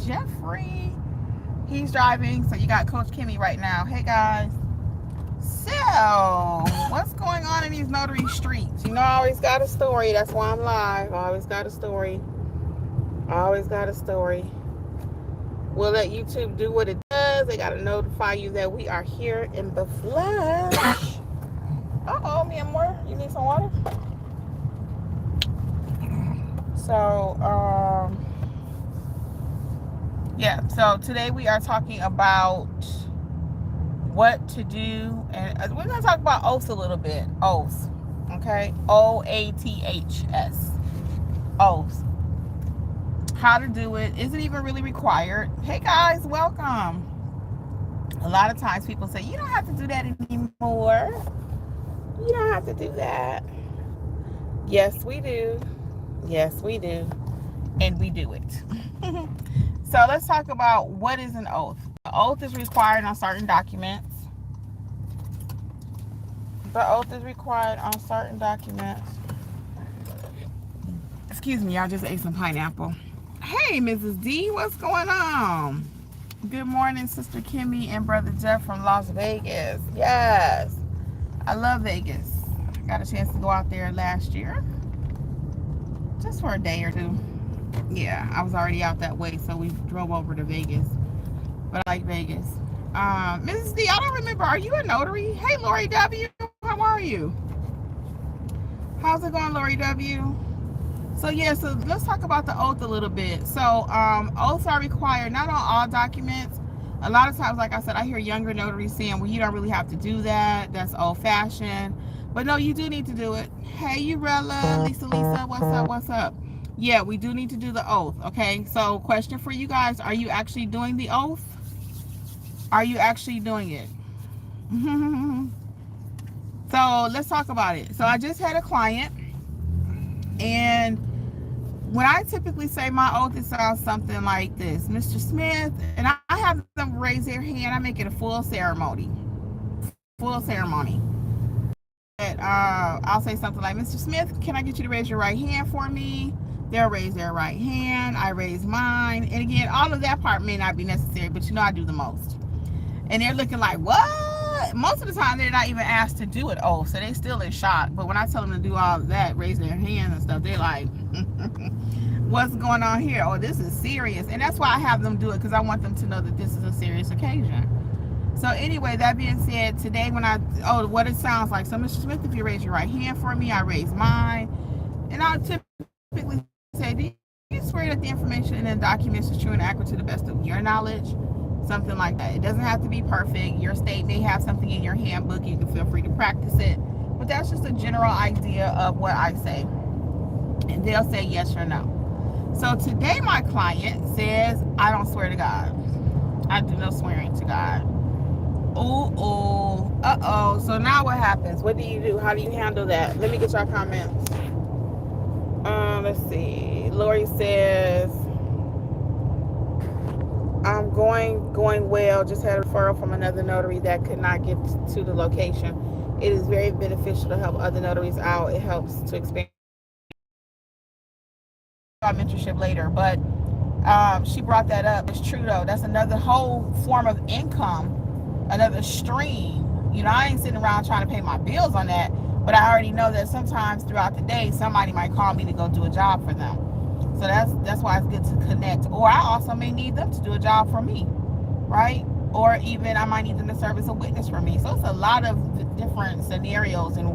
Jeffrey. He's driving, so you got Coach Kimmi right now. Hey guys. So, what's going on in these notary streets? You know, I always got a story. That's why I'm live. I always got a story. We'll let YouTube do what it does. They got to notify you that we are here in the flesh. Uh-oh, mi amor. You need some water? So, yeah. So, today we are talking about what to do. And we're going to talk about oaths a little bit. Oaths. Okay? O-A-T-H-S. Oaths. How to do it. Is it even really required? Hey guys, welcome. A lot of times people say, you don't have to do that anymore. You don't have to do that. Yes, we do. Yes, we do. And we do it. So let's talk about what is an oath. The oath is required on certain documents. Excuse me, I just ate some pineapple. Hey, Mrs. D, what's going on? Good morning, Sister Kimmi and Brother Jeff from Las Vegas. Yes, I love Vegas. I got a chance to go out there last year, just for a day or two. Yeah, I was already out that way, so we drove over to Vegas. But I like Vegas. Mrs. D, I don't remember. Are you a notary? Hey, Lori W, how are you? How's it going, Lori W? So yeah, so let's talk about the oath a little bit. So oaths are required not on all documents. A lot of times, like I said, I hear younger notaries saying, well, you don't really have to do that. That's old fashioned. But no, you do need to do it. Hey, Urella, Lisa, what's up? Yeah, we do need to do the oath, okay? So question for you guys, are you actually doing the oath? Are you actually doing it? So let's talk about it. So I just had a client, and when I typically say my oath, it sounds something like this. Mr. Smith, and I have them raise their hand. I make it a full ceremony. And, I'll say something like, Mr. Smith, can I get you to raise your right hand for me? They'll raise their right hand. I raise mine. And again, all of that part may not be necessary, but you know I do the most. And they're looking like, what? Most of the time, they're not even asked to do it. Oh, so they still in shock. But when I tell them to do all of that, raise their hands and stuff, they're like, what's going on here? Oh, this is serious. And that's why I have them do it, because I want them to know that this is a serious occasion. So anyway, that being said, today what it sounds like. So Mr. Smith, if you raise your right hand for me, I raise mine. And I typically say, do you swear that the information in the documents is true and accurate to the best of your knowledge? Something like that. It doesn't have to be perfect. Your state may have something in your handbook. You can feel free to practice it. But that's just a general idea of what I say. And they'll say yes or no. So today my client says, I don't swear to God. I do no swearing to God. Ooh, uh-oh. So now what happens? What do you do? How do you handle that? Let me get your comments. Let's see. Lori says, I'm going well. Just had a referral from another notary that could not get to the location. It is very beneficial to help other notaries out. It helps to expand mentorship later. But she brought that up. It's true though. That's another whole form of income, another stream. You know, I ain't sitting around trying to pay my bills on that, but I already know that sometimes throughout the day, somebody might call me to go do a job for them. So that's why it's good to connect. Or I also may need them to do a job for me, right? Or even I might need them to serve as a witness for me. So it's a lot of different scenarios and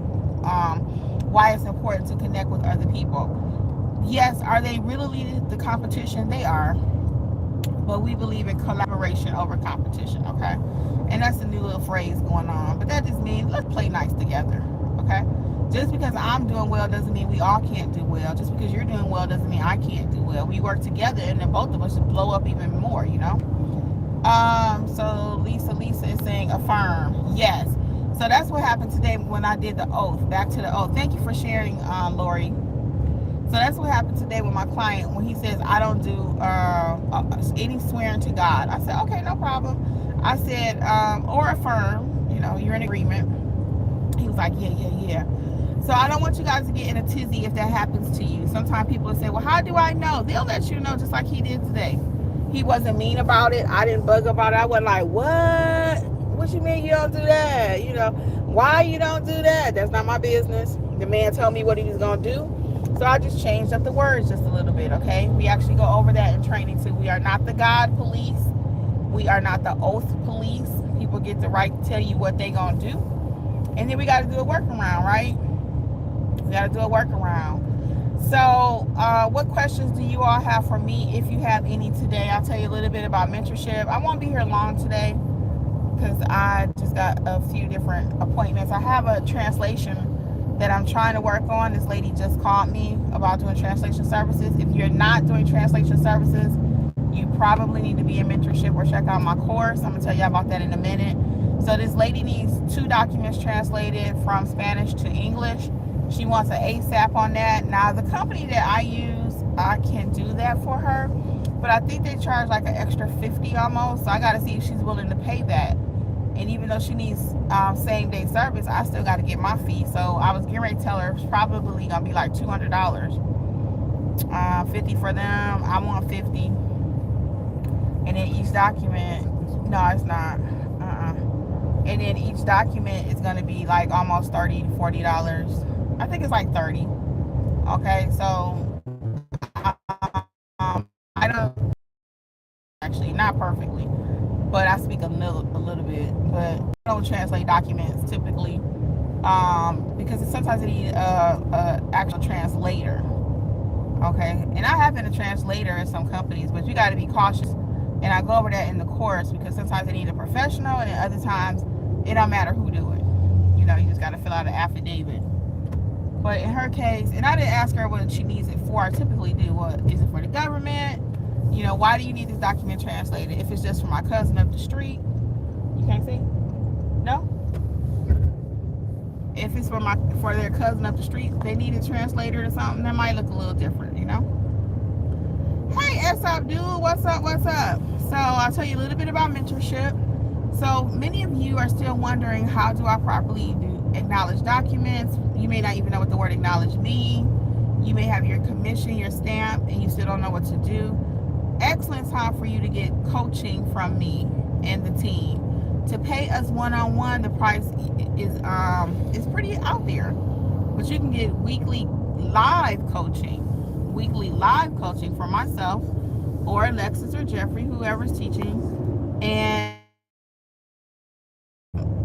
why it's important to connect with other people. Yes, are they really the competition? They are. But we believe in collaboration over competition, okay? And that's a new little phrase going on. But that just means let's play nice together, okay? Just because I'm doing well doesn't mean we all can't do well. Just because you're doing well doesn't mean I can't do well. We work together and then both of us should blow up even more, you know? So Lisa is saying affirm. Yes. So that's what happened today when I did the oath. Back to the oath. Thank you for sharing, Lori. So that's what happened today with my client when he says, I don't do any swearing to God. I said, okay, no problem. I said, or affirm, you know, you're in agreement. He was like, yeah. So I don't want you guys to get in a tizzy if that happens to you. Sometimes people will say, well, how do I know? They'll let you know just like he did today. He wasn't mean about it. I didn't bug about it. I wasn't like, what you mean you don't do that? Why you don't do that? That's not my business. The man told me what he was going to do. So I just changed up the words just a little bit, okay? We actually go over that in training too. We are not the God police. We are not the oath police. People get the right to tell you what they going to do. And then we got to do a workaround, right? We got to do a workaround. So what questions do you all have for me? If you have any today, I'll tell you a little bit about mentorship. I won't be here long today because I just got a few different appointments. I have a translation that I'm trying to work on. This lady just called me about doing translation services. If you're not doing translation services, you probably need to be in mentorship or check out my course. I'm going to tell you about that in a minute. So this lady needs 2 documents translated from Spanish to English. She wants an ASAP on that. Now, the company that I use, I can do that for her, but I think they charge like an extra $50 almost. So I got to see if she's willing to pay that. And even though she needs same day service, I still got to get my fee. So I was getting ready to tell her it's probably gonna be like $200. 50 for them. I want 50. And then each document, no, it's not. And then each document is gonna be like almost $30 to $40. I think it's like 30. Okay, so I don't actually not perfectly, but I speak a little bit. But I don't translate documents typically because sometimes they need a actual translator. Okay, and I have been a translator in some companies, but you got to be cautious. And I go over that in the course because sometimes they need a professional, and other times it don't matter who do it. You just got to fill out an affidavit. But in her case, and I didn't ask her what she needs it for. I typically do. What is it for the government? Why do you need this document translated? If it's just for my cousin up the street, you can't see? No? If it's for their cousin up the street, they need a translator or something, that might look a little different, Hey, S-Up, dude, what's up? So I'll tell you a little bit about mentorship. So many of you are still wondering, how do I properly acknowledge documents? You may not even know what the word acknowledge means. You may have your commission, your stamp, and you still don't know what to do. Excellent time for you to get coaching from me and the team. To pay us one-on-one, the price is pretty out there. But you can get weekly live coaching from myself or Alexis or Jeffrey, whoever's teaching, and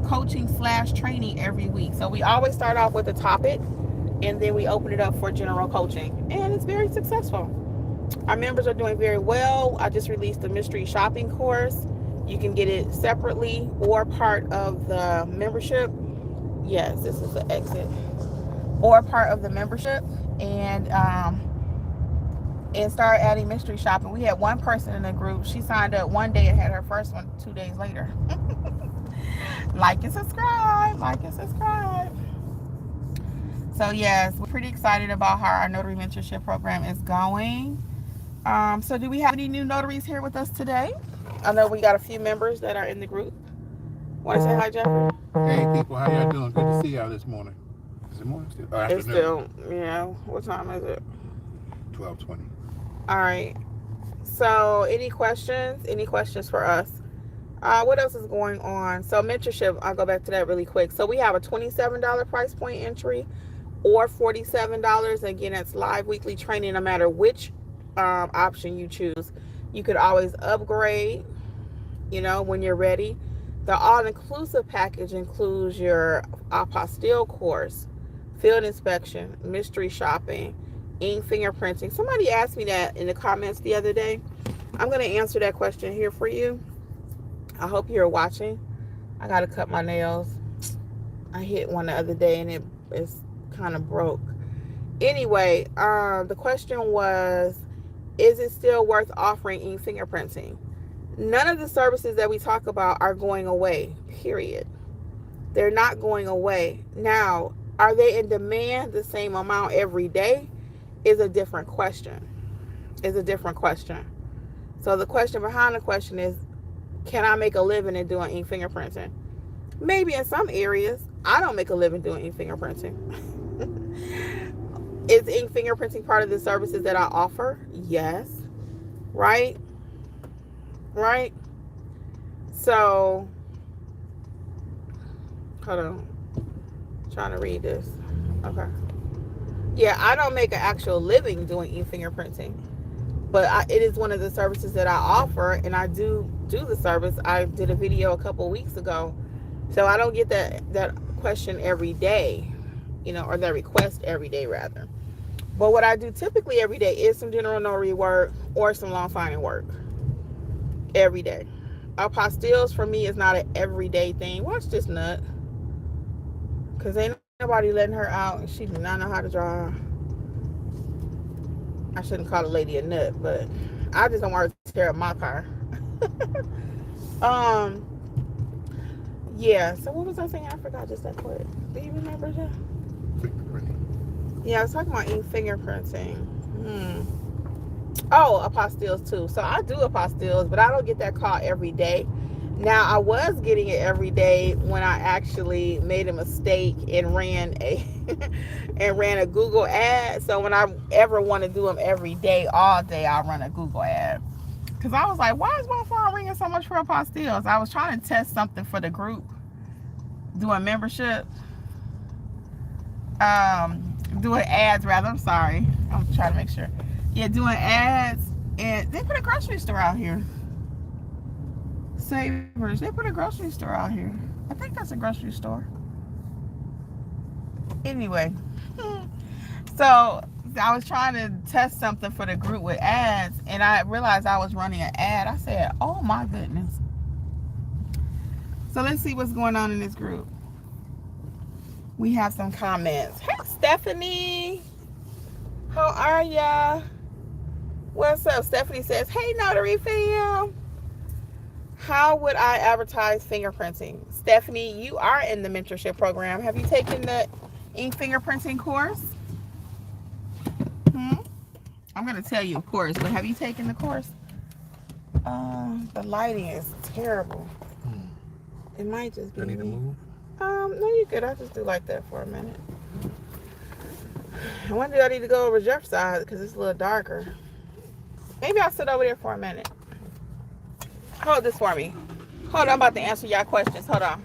coaching/training every week. So we always start off with a topic, and then we open it up for general coaching, and it's very successful. Our members are doing very well. I just released a mystery shopping course. You can get it separately or part of the membership. Yes, this is the exit. Or part of the membership, and start adding mystery shopping. We had one person in the group. She signed up one day and had her first one 2 days later. Like and subscribe. So yes, we're pretty excited about how our notary mentorship program is going. So do we have any new notaries here with us today? I know we got a few members that are in the group. Want to say hi, Jeffrey? Hey people, how y'all doing? Good to see y'all this morning. Is it morning still? It's still, what time is it? 12:20. All right. So any questions? Any questions for us? What else is going on? So mentorship, I'll go back to that really quick. So we have a $27 price point entry or $47. Again, that's live weekly training no matter which option you choose. You could always upgrade, when you're ready. The all-inclusive package includes your apostille course, field inspection, mystery shopping, ink fingerprinting. Somebody asked me that in the comments the other day. I'm going to answer that question here for you. I hope you're watching. I got to cut my nails. I hit one the other day and it's kind of broke. Anyway, the question was, is it still worth offering ink fingerprinting? None of the services that we talk about are going away, period. They're not going away. Now, are they in demand the same amount every day? Is a different question. So the question behind the question is, can I make a living in doing ink fingerprinting? Maybe in some areas. I don't make a living doing ink fingerprinting. Is ink fingerprinting part of the services that I offer? Yes. Right? right? So, hold on. I'm trying to read this. Okay. Yeah, I don't make an actual living doing e-fingerprinting, but it is one of the services that I offer, and I do the service. I did a video a couple weeks ago, so I don't get that question every day, or that request every day rather. But what I do typically every day is some general notary work or some loan signing work every day. Apostilles for me is not an everyday thing. Watch this nut, cause ain't nobody letting her out. She do not know how to drive. I shouldn't call a lady a nut, but I just don't want her to tear up my car. um, yeah. So what was I saying? I forgot just that quick. Do you remember that? Fingerprinting. Yeah, I was talking about fingerprinting. Oh, apostilles too. So I do apostilles, but I don't get that call every day. Now I was getting it every day when I actually made a mistake and ran a Google ad. So when I ever want to do them every day, all day, I'll run a Google ad. Because I was like, why is my phone ringing so much for apostilles? I was trying to test something for the group, doing membership, doing ads rather. I'm sorry. I'm trying to make sure. Yeah, doing ads, and they put a grocery store out here. Savers, they put a grocery store out here. I think that's a grocery store. Anyway, so I was trying to test something for the group with ads, and I realized I was running an ad. I said, oh my goodness. So let's see what's going on in this group. We have some comments. Hey, Stephanie. How are ya? What's up? Stephanie says, hey, Notary fam. How would I advertise fingerprinting? Stephanie, you are in the mentorship program. Have you taken the ink fingerprinting course? I'm going to tell you, of course, but have you taken the course? The lighting is terrible. It might just be I need to move? No, you're good. I'll just do like that for a minute. I wonder if I need to go over Jeff's side because it's a little darker. Maybe I'll sit over there for a minute. Hold this for me. Hold on, I'm about to answer y'all questions. Hold on.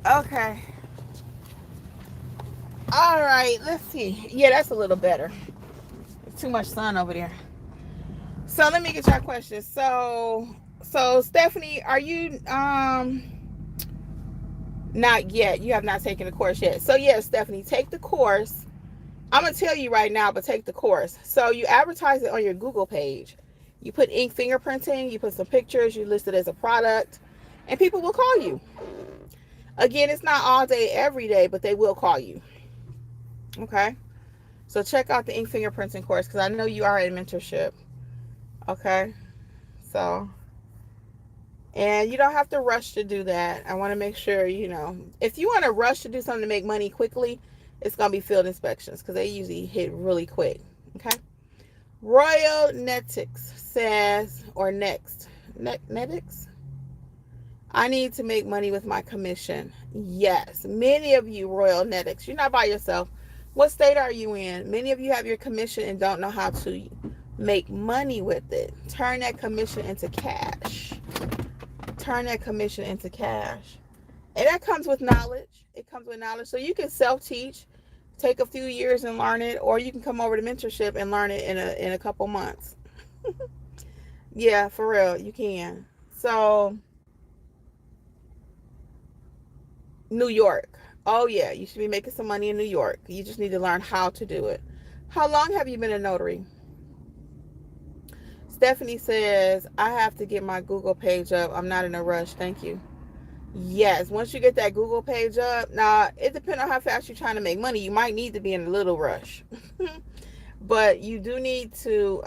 Okay. All right, let's see. Yeah, that's a little better. It's too much sun over there. So let me get your questions. So Stephanie, are you not yet? You have not taken the course yet. So yes, Stephanie, take the course. I'm gonna tell you right now, but take the course. So you advertise it on your Google page. You put ink fingerprinting, you put some pictures, you list it as a product, and people will call you. Again, it's not all day, every day, but they will call you. Okay? So check out the ink fingerprinting course because I know you are in mentorship. Okay? So, and you don't have to rush to do that. I want to make sure, if you want to rush to do something to make money quickly, it's going to be field inspections because they usually hit really quick. Okay? Royal Netix says, or next, Netix? I need to make money with my commission. Yes, many of you, Royal Netix, you're not by yourself. What state are you in? Many of you have your commission and don't know how to make money with it. Turn that commission into cash. Turn that commission into cash. And that comes with knowledge. It comes with knowledge. So you can self-teach, take a few years and learn it, or you can come over to mentorship and learn it in a couple months. Yeah, for real, you can. So New York. Oh yeah, you should be making some money in New York. You just need to learn how to do it. How long have you been a notary? Stephanie says, I have to get my Google page up. I'm not in a rush. Thank you. Yes, once you get that Google page up, now it depends on how fast you're trying to make money. You might need to be in a little rush. But you do need to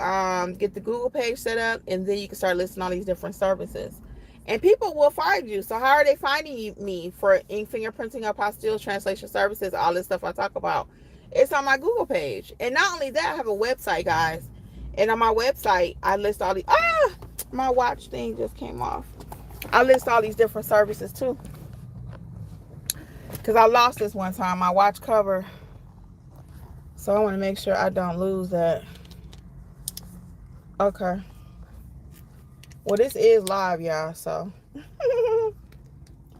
get the Google page set up, and then you can start listing all these different services. And people will find you. So how are they finding me for ink fingerprinting, apostilles, translation services, all this stuff I talk about? It's on my Google page. And not only that, I have a website, guys. And on my website, I list all the... my watch thing just came off. I list all these different services too. because I lost this one time, my watch cover. So I want to make sure I don't lose that. Okay. Well, this is live, y'all, so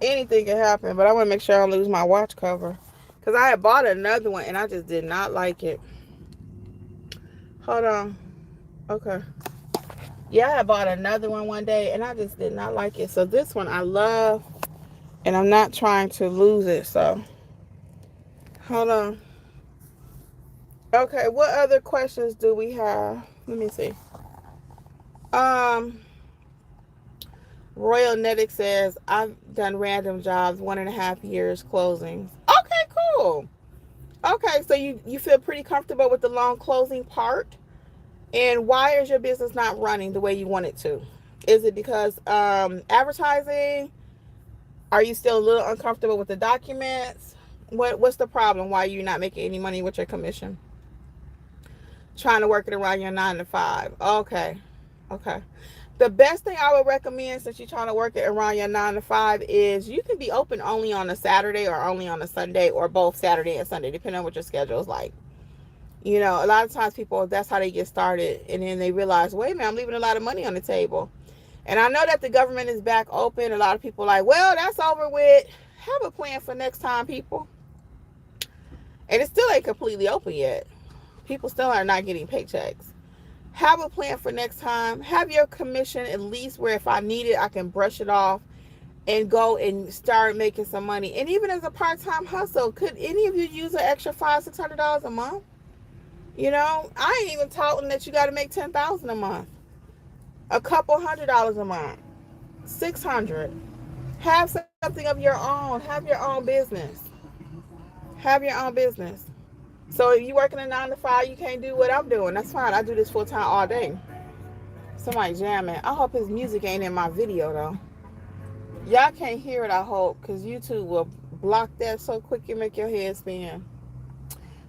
anything can happen. But I want to make sure I don't lose my watch cover, because I had bought another one and I just did not like it. Hold on. Okay. Yeah, I had bought another one day and I just did not like it. So this one I love, and I'm not trying to lose it. So hold on. Okay, what other questions do we have? Let me see. Royal Netic says, I've done random jobs, 1.5 years closings. Okay, cool. Okay, so you feel pretty comfortable with the long closing part? And why is your business not running the way you want it to? Is it because advertising? Are you still a little uncomfortable with the documents? What's the problem? Why are you not making any money with your commission? Trying to work it around your 9 to 5. Okay. The best thing I would recommend, since you're trying to work it around your 9 to 5, is you can be open only on a Saturday or only on a Sunday, or both Saturday and Sunday, depending on what your schedule is like. You know, a lot of times people, that's how they get started, and then they realize, wait a minute, I'm leaving a lot of money on the table. And I know that the government is back open. A lot of people are like, well, that's over with. Have a plan for next time, people. And it still ain't completely open yet. People still are not getting paychecks. Have a plan for next time. Have your commission at least where if I need it, I can brush it off and go and start making some money. And even as a part-time hustle, could any of you use an extra $500-$600 a month? You know, I ain't even talking that you got to make $10,000 a month. A couple $100 a month. $600. Have something of your own. Have your own business. Have your own business. So if you working a 9 to 5, you can't do what I'm doing. That's fine. I do this full time all day. Somebody jamming. I hope his music ain't in my video though. Y'all can't hear it, I hope, because YouTube will block that so quick you make your head spin.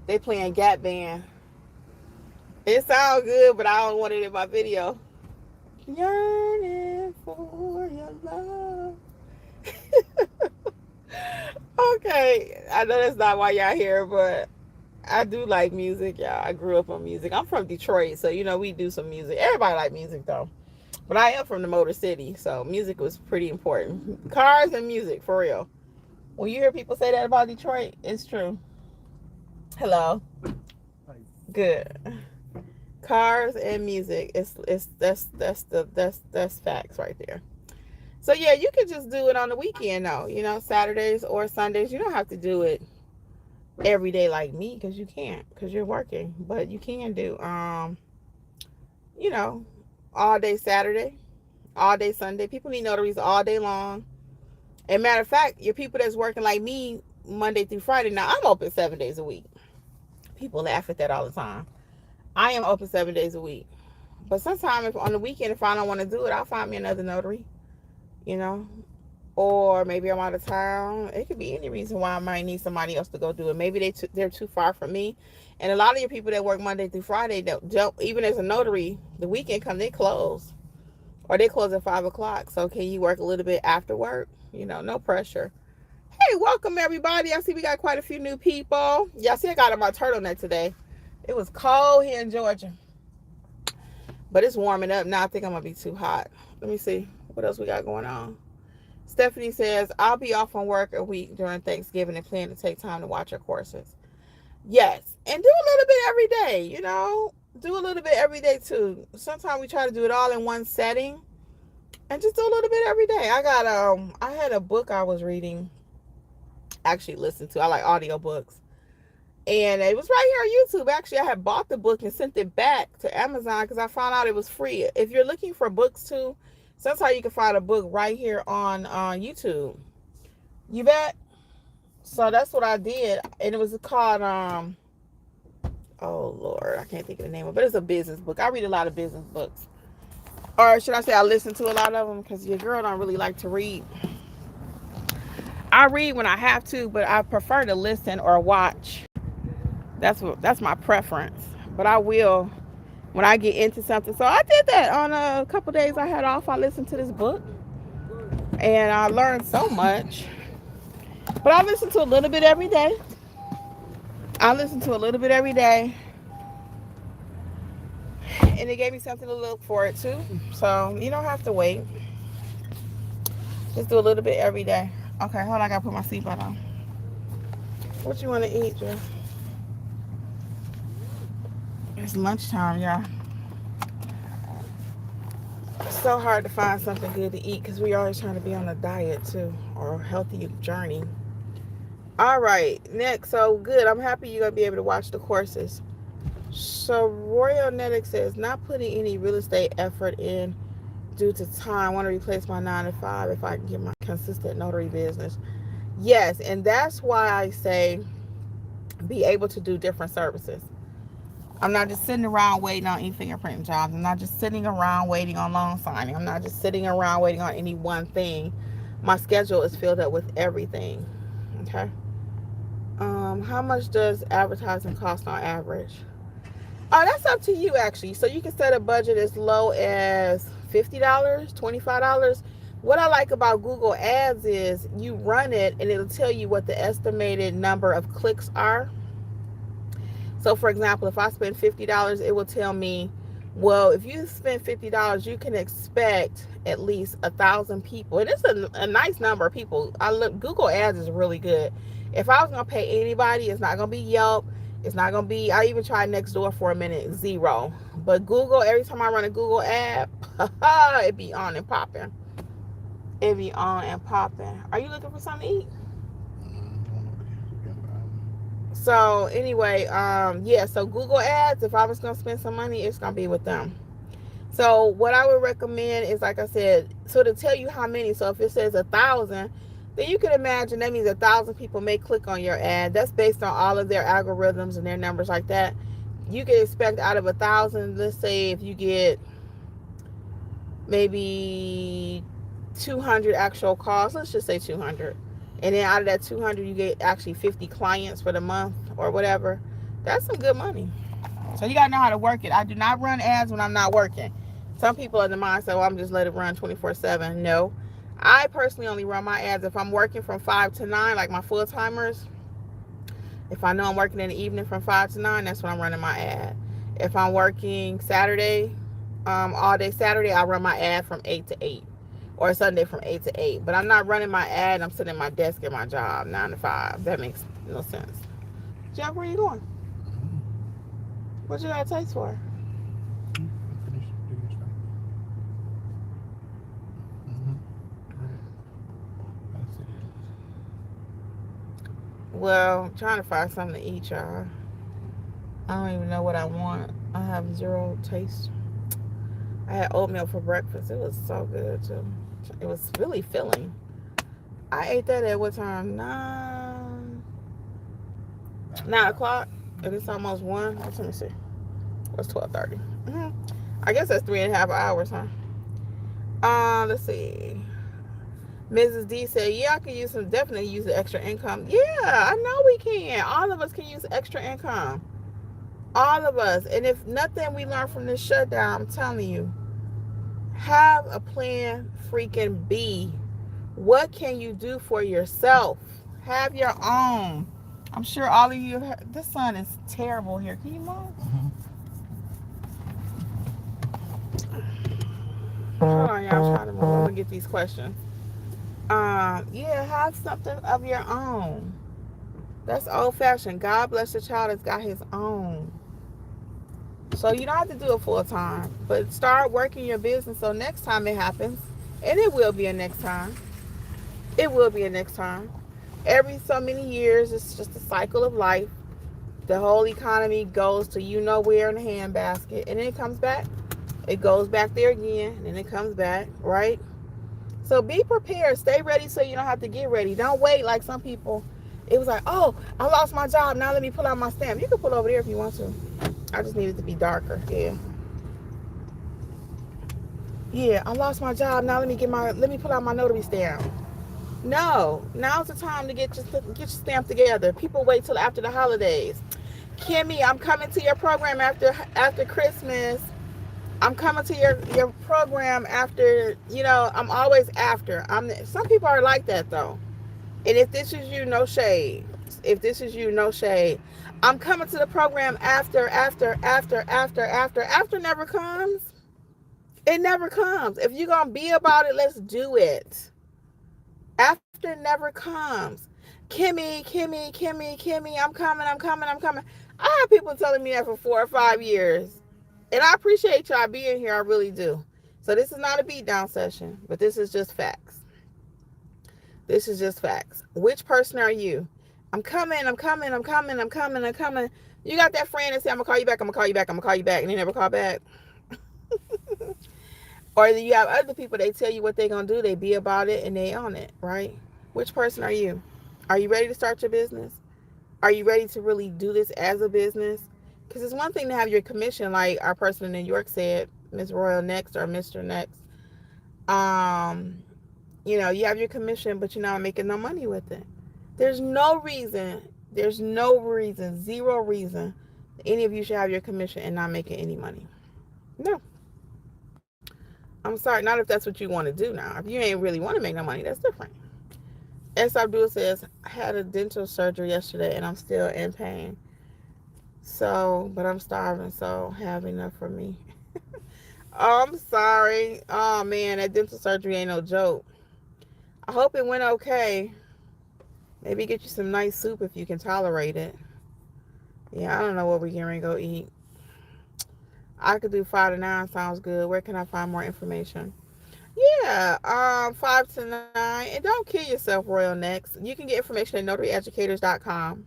They playing Gap Band. It sounds good, but I don't want it in my video. Yearning for your love. Okay, I know that's not why y'all here, but I do like music, y'all. I grew up on music. I'm from Detroit, so you know we do some music. Everybody like music though, but I am from the Motor City, so music was pretty important. Cars and music, for real. When you hear people say that about Detroit, it's true. Hello. Good. Cars and music. That's facts right there. So yeah, you can just do it on the weekend though. You know, Saturdays or Sundays. You don't have to do it every day like me, because you can't, because you're working. But you can do you know, all day Saturday, all day Sunday. People need notaries all day long. And matter of fact, your people that's working like me Monday through Friday. Now I'm open 7 days a week. People laugh at that all the time. I am open 7 days a week. But sometimes if on the weekend, if I don't want to do it, I'll find me another notary, you know. Or maybe I'm out of town. It could be any reason why I might need somebody else to go do it. Maybe they're too far from me. And a lot of your people that work Monday through Friday, don't even as a notary, the weekend come, they close. Or they close at 5 o'clock. So can you work a little bit after work? You know, no pressure. Hey, welcome everybody. I see we got quite a few new people. Y'all see I got on my turtleneck today. It was cold here in Georgia. But it's warming up now. I think I'm going to be too hot. Let me see. What else we got going on? Stephanie says, I'll be off on work a week during Thanksgiving and plan to take time to watch your courses. Yes. And do a little bit every day, you know. Do a little bit every day too. Sometimes we try to do it all in one setting. And just do a little bit every day. I had a book I was reading. Actually listened to. I like audiobooks. And it was right here on YouTube. Actually, I had bought the book and sent it back to Amazon because I found out it was free. If you're looking for books too, sometimes you can find a book right here on YouTube. You bet. So that's what I did. And it was called, oh Lord, I can't think of the name of it. But it's a business book. I read a lot of business books. Or should I say I listen to a lot of them, because your girl don't really like to read. I read when I have to, but I prefer to listen or watch. That's my preference. But I will when I get into something. So I did that on a couple days I had off. I listened to this book and I learned so much. But I listen to a little bit every day. I listen to a little bit every day. And it gave me something to look forward to. So you don't have to wait. Just do a little bit every day. Okay, hold on. I gotta put my seatbelt on. What you want to eat, Drew? It's lunchtime, y'all. It's so hard to find something good to eat because we always trying to be on a diet too, or a healthy journey. All right, next. So good. I'm happy you're gonna be able to watch the courses. So Royal Netic says, not putting any real estate effort in due to time. I want to replace my 9 to 5 if I can get my consistent notary business. Yes, and that's why I say be able to do different services. I'm not just sitting around waiting on e-fingerprinting jobs. I'm not just sitting around waiting on loan signing. I'm not just sitting around waiting on any one thing. My schedule is filled up with everything. Okay. How much does advertising cost on average? Oh, that's up to you actually. So you can set a budget as low as $50, $25. What I like about Google Ads is you run it and it'll tell you what the estimated number of clicks are. So for example, if I spend $50, it will tell me, well, if you spend $50, you can expect at least 1,000 people. And it's a nice number of people. Google Ads is really good. If I was gonna pay anybody, it's not gonna be Yelp. It's not gonna be. I even tried Nextdoor for a minute, zero. But Google, every time I run a Google ad, it be on and popping. It be on and popping. Are you looking for something to eat? So anyway, yeah. So Google Ads. If I was gonna spend some money, it's gonna be with them. So what I would recommend is, like I said, so to tell you how many. So if it says 1,000. Then you can imagine that means 1,000 people may click on your ad. That's based on all of their algorithms and their numbers like that. You can expect out of 1,000, let's say if you get maybe 200 actual calls, let's just say 200. And then out of that 200, you get actually 50 clients for the month or whatever. That's some good money. So you got to know how to work it. I do not run ads when I'm not working. Some people are in the mindset, well, I'm just let it run 24/7. No. I personally only run my ads if I'm working from 5 to 9, like my full-timers. If I know I'm working in the evening from 5 to 9, that's when I'm running my ad. If I'm working Saturday, all day Saturday, I run my ad from 8 to 8. Or Sunday from 8 to 8. But I'm not running my ad. I'm sitting at my desk at my job, 9 to 5. That makes no sense. Jeff, where are you going? What you got a taste for? Well, I'm trying to find something to eat, y'all. I don't even know what I want. I have zero taste. I had oatmeal for breakfast. It was so good, too. It was really filling. I ate that at what time? 9 o'clock. And it's almost 1. Let me see. What's 12:30? I guess that's 3.5 hours, huh? Let's see. Mrs. D said, yeah, I can definitely use the extra income. Yeah, I know we can. All of us can use extra income. All of us. And if nothing we learn from this shutdown, I'm telling you, have a plan freaking B. What can you do for yourself? Have your own. I'm sure all of you, this sun is terrible here. Can you move? Hold on, y'all. I'm trying to move. I'm going to get these questions. Yeah, have something of your own. That's old fashioned. God bless the child that's got his own. So you don't have to do it full time, but start working your business so next time it happens, and it will be a next time. It will be a next time. Every so many years, it's just a cycle of life. The whole economy goes to you know where in the handbasket, and then it comes back. It goes back there again, and then it comes back, right? So be prepared. Stay ready so you don't have to get ready. Don't wait like some people. It was like, oh, I lost my job. Now let me pull out my stamp. You can pull over there if you want to. I just need it to be darker. Yeah. Yeah, I lost my job. Now let me pull out my notary stamp. No, now's the time to get your stamp together. People wait till after the holidays. Kimmi, I'm coming to your program after Christmas. I'm coming to your program after, I'm always after. Some people are like that though. And if this is you, no shade. If this is you, no shade. I'm coming to the program after never comes. It never comes. If you're going to be about it, let's do it. After never comes. Kimmi, I'm coming. I have people telling me that for 4 or 5 years. And I appreciate y'all being here. I really do. So this is not a beat down session, but this is just facts. This is just facts. Which person are you? I'm coming. You got that friend that say, I'm going to call you back, and they never call back. Or you have other people, they tell you what they're going to do, they be about it, and they own it, right? Which person are you? Are you ready to start your business? Are you ready to really do this as a business? Because it's one thing to have your commission, like our person in New York said, Miss Royal Next or Mr. Next. You know, you have your commission, but you're not making no money with it. There's no reason, zero reason any of you should have your commission and not making any money. No. I'm sorry, not if that's what you want to do now. If you ain't really want to make no money, that's different. S. Abdul says, I had a dental surgery yesterday and I'm still in pain. So, but I'm starving, so have enough for me. Oh, I'm sorry. Oh, man, that dental surgery ain't no joke. I hope it went okay. Maybe get you some nice soup if you can tolerate it. Yeah, I don't know what we're getting ready to go eat. I could do 5 to 9. Sounds good. Where can I find more information? Yeah, 5 to 9. And don't kill yourself, Royal Next. You can get information at notaryeducators.com.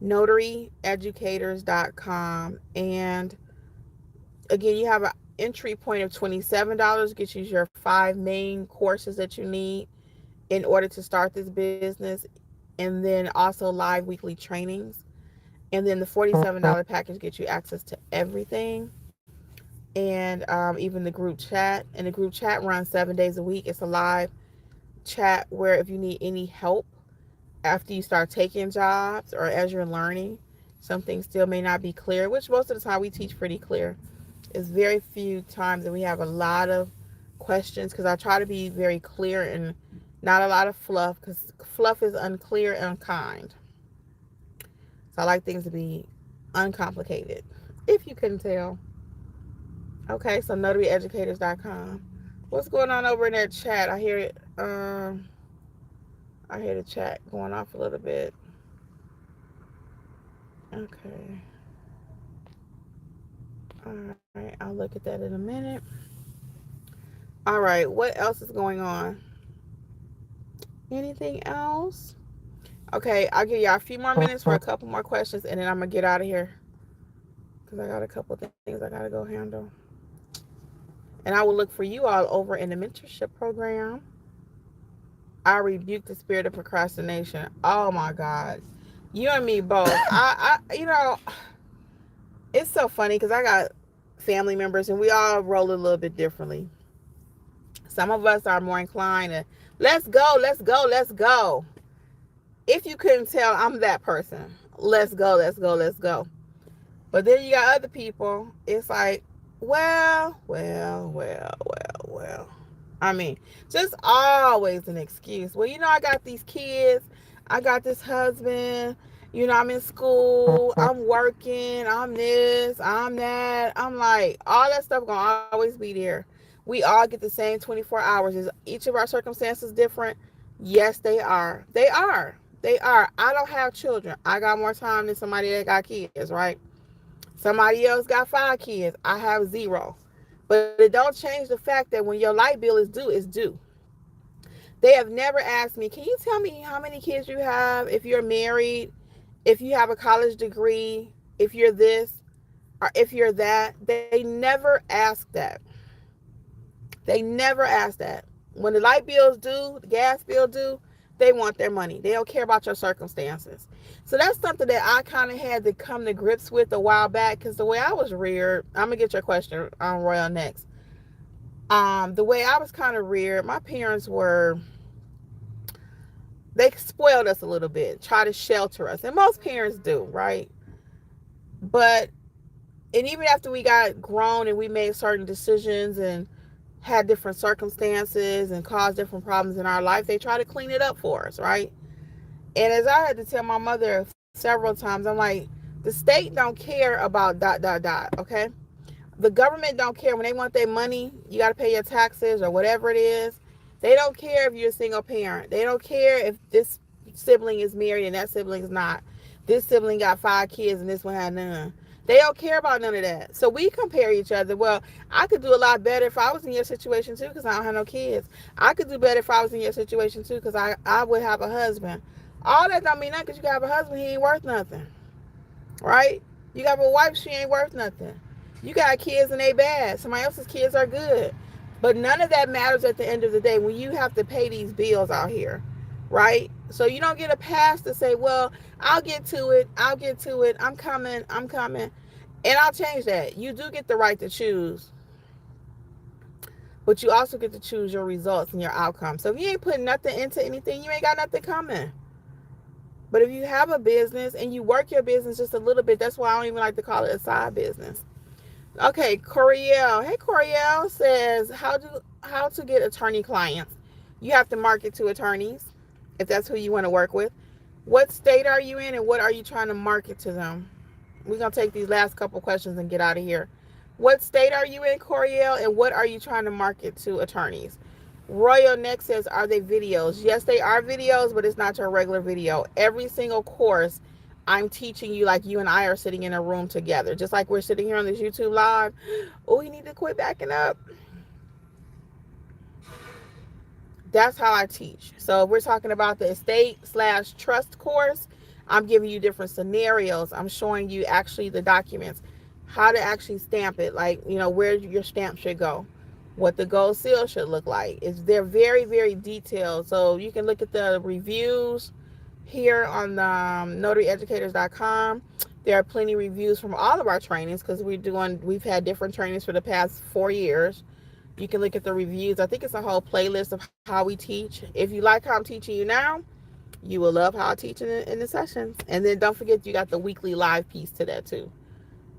Notaryeducators.com. And again, you have an entry point of $27. Gets you your 5 main courses that you need in order to start this business. And then also live weekly trainings. And then the $47 package gets you access to everything. And even the group chat. And the group chat runs 7 days a week. It's a live chat where if you need any help after you start taking jobs or as you're learning, some things still may not be clear, which most of the time we teach pretty clear. It's very few times that we have a lot of questions because I try to be very clear and not a lot of fluff because fluff is unclear and unkind. So I like things to be uncomplicated, if you couldn't tell. Okay, so notaryeducators.com. What's going on over in that chat? I hear it. I hear the chat going off a little bit. Okay. All right, I'll look at that in a minute. All right, what else is going on? Anything else? Okay, I'll give y'all a few more minutes for a couple more questions, and then I'm going to get out of here because I got a couple things I got to go handle. And I will look for you all over in the mentorship program. I rebuke the spirit of procrastination. Oh, my God. You and me both. You know, it's so funny because I got family members, and we all roll a little bit differently. Some of us are more inclined to, let's go. If you couldn't tell, I'm that person. Let's go. But then you got other people, it's like, well. I mean, just always an excuse. Well, you know, I got these kids, I got this husband, you know, I'm in school, I'm working, I'm this, I'm that. I'm like, all that stuff gonna always be there. We all get the same 24 hours. Is each of our circumstances different? Yes, they are. They are. I don't have children. I got more time than somebody that got kids, right? Somebody else got 5 kids. I have 0. But it don't change the fact that when your light bill is due, it's due. They have never asked me, can you tell me how many kids you have, if you're married, if you have a college degree, if you're this, or if you're that. They never ask that. They never ask that. When the light bill's due, the gas bill due, they want their money. They don't care about your circumstances. So that's something that I kind of had to come to grips with a while back because the way I was reared, I'm going to get your question on Royal next. The way I was kind of reared, my parents they spoiled us a little bit, try to shelter us. And most parents do, right? And even after we got grown and we made certain decisions and had different circumstances and caused different problems in our life, they try to clean it up for us, right? And as I had to tell my mother several times, I'm like, the state don't care about dot dot dot, okay? The government don't care when they want their money. You got to pay your taxes or whatever it is. They don't care if you're a single parent. They don't care if this sibling is married and that sibling is not. This sibling got 5 kids and this one had none. They don't care about none of that. So we compare each other. Well, I could do a lot better if I was in your situation too because I don't have no kids. I could do better if I was in your situation too because I would have a husband. All that don't mean nothing because you got a husband, he ain't worth nothing. Right? You got a wife, she ain't worth nothing. You got kids and they bad. Somebody else's kids are good. But none of that matters at the end of the day when you have to pay these bills out here. Right? So you don't get a pass to say, well, I'll get to it. I'll get to it. I'm coming. I'm coming. And I'll change that. You do get the right to choose. But you also get to choose your results and your outcomes. So if you ain't putting nothing into anything, you ain't got nothing coming. But if you have a business and you work your business just a little bit, that's why I don't even like to call it a side business. Okay, Coriel. Hey, Coriel says, how to get attorney clients. You have to market to attorneys if that's who you want to work with. What state are you in and what are you trying to market to them? We're going to take these last couple questions and get out of here. What state are you in, Coriel, and what are you trying to market to attorneys? Royal Neck says, are they videos? Yes, they are videos, but it's not your regular video. Every single course I'm teaching you like you and I are sitting in a room together, just like we're sitting here on this YouTube live. Oh, you need to quit backing up. That's how I teach. So if we're talking about the estate/trust course, I'm giving you different scenarios. I'm showing you actually the documents, how to actually stamp it, like, you know, where your stamp should go, what the gold seal should look like. They're very, very detailed. So you can look at the reviews here on notaryeducators.com. There are plenty of reviews from all of our trainings because we've had different trainings for the past 4 years. You can look at the reviews. I think it's a whole playlist of how we teach. If you like how I'm teaching you now, you will love how I teach in the sessions. And then don't forget you got the weekly live piece to that too.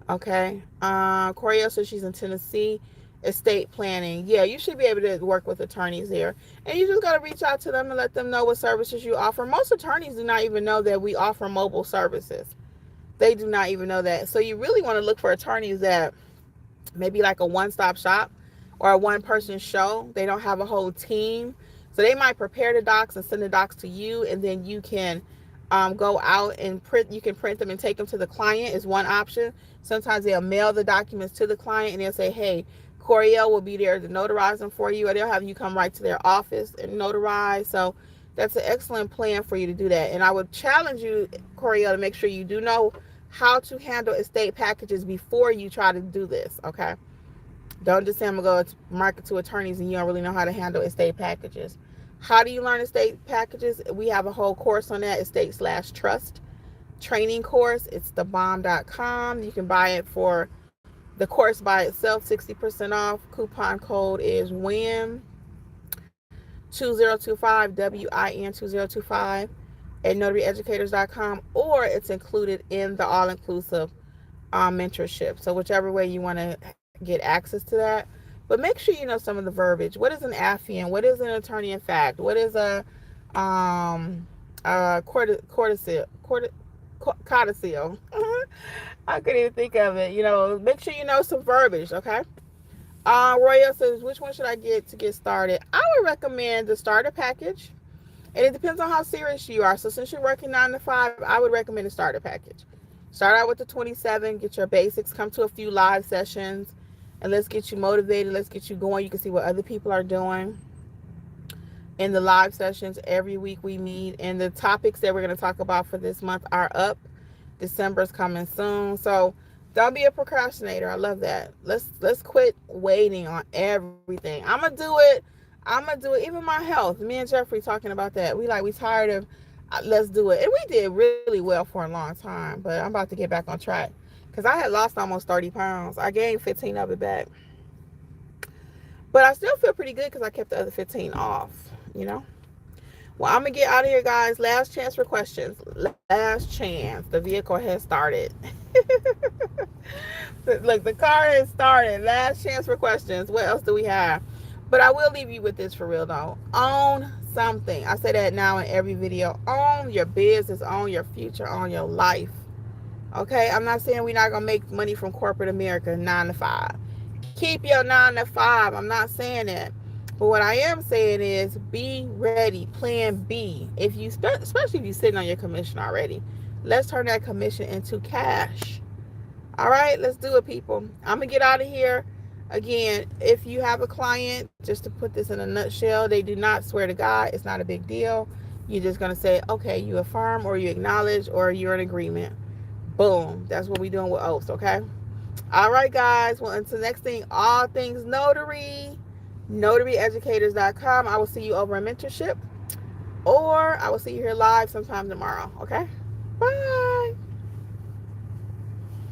Okay. Corio says she's in Tennessee. Estate planning. Yeah, you should be able to work with attorneys there. And you just got to reach out to them and let them know what services you offer. Most attorneys do not even know that we offer mobile services. They do not even know that. So you really want to look for attorneys that maybe like a one-stop shop or a one-person show. They don't have a whole team. So they might prepare the docs and send the docs to you, and then you can go out and print. You can print them and take them to the client is one option. Sometimes they'll mail the documents to the client and they'll say, hey, Coriel will be there to notarize them for you, or they'll have you come right to their office and notarize. So that's an excellent plan for you to do that. And I would challenge you, Coriel, to make sure you do know how to handle estate packages before you try to do this, okay? Don't just say I'm going to go market to attorneys and you don't really know how to handle estate packages. How do you learn estate packages? We have a whole course on that, estate/trust training course. It's thebomb.com. You can buy it for the course by itself, 60% off. Coupon code is WIN2025, WIN2025 at notaryeducators.com, or it's included in the all-inclusive mentorship. So whichever way you want to get access to that. But make sure you know some of the verbiage. What is an affiant? What is an attorney in fact? What is a codicil? I couldn't even think of it. You know, make sure you know some verbiage, okay? Royal says, which one should I get to get started? I would recommend the starter package. And it depends on how serious you are. So since you're working 9 to 5, I would recommend a starter package. Start out with the 27, get your basics, come to a few live sessions, and let's get you motivated. Let's get you going. You can see what other people are doing in the live sessions. Every week we meet, and the topics that we're going to talk about for this month are up. December's coming soon. So don't be a procrastinator. I love that. Let's quit waiting on everything. I'm going to do it. Even my health. Me and Jeffrey talking about that. We tired of let's do it. And we did really well for a long time, but I'm about to get back on track because I had lost almost 30 pounds. I gained 15 of it back. But I still feel pretty good because I kept the other 15 off, you know. Well, I'm going to get out of here, guys. Last chance for questions. Last chance. The vehicle has started. Look, the car has started. Last chance for questions. What else do we have? But I will leave you with this for real though. Own something. I say that now in every video. Own your business, own your future, own your life. Okay? I'm not saying we're not going to make money from corporate America 9 to 5. Keep your 9 to 5. I'm not saying that. But what I am saying is be ready. Plan B. If you, especially if you're sitting on your commission already, let's turn that commission into cash. All right, let's do it, people. I'm going to get out of here. Again, if you have a client, just to put this in a nutshell, they do not swear to God. It's not a big deal. You're just going to say, okay, you affirm or you acknowledge or you're in agreement. Boom. That's what we're doing with oaths, okay? All right, guys. Well, until next thing, all things notary, notaryeducators.com. I will see you over in mentorship, or I will see you here live sometime tomorrow, okay? Bye.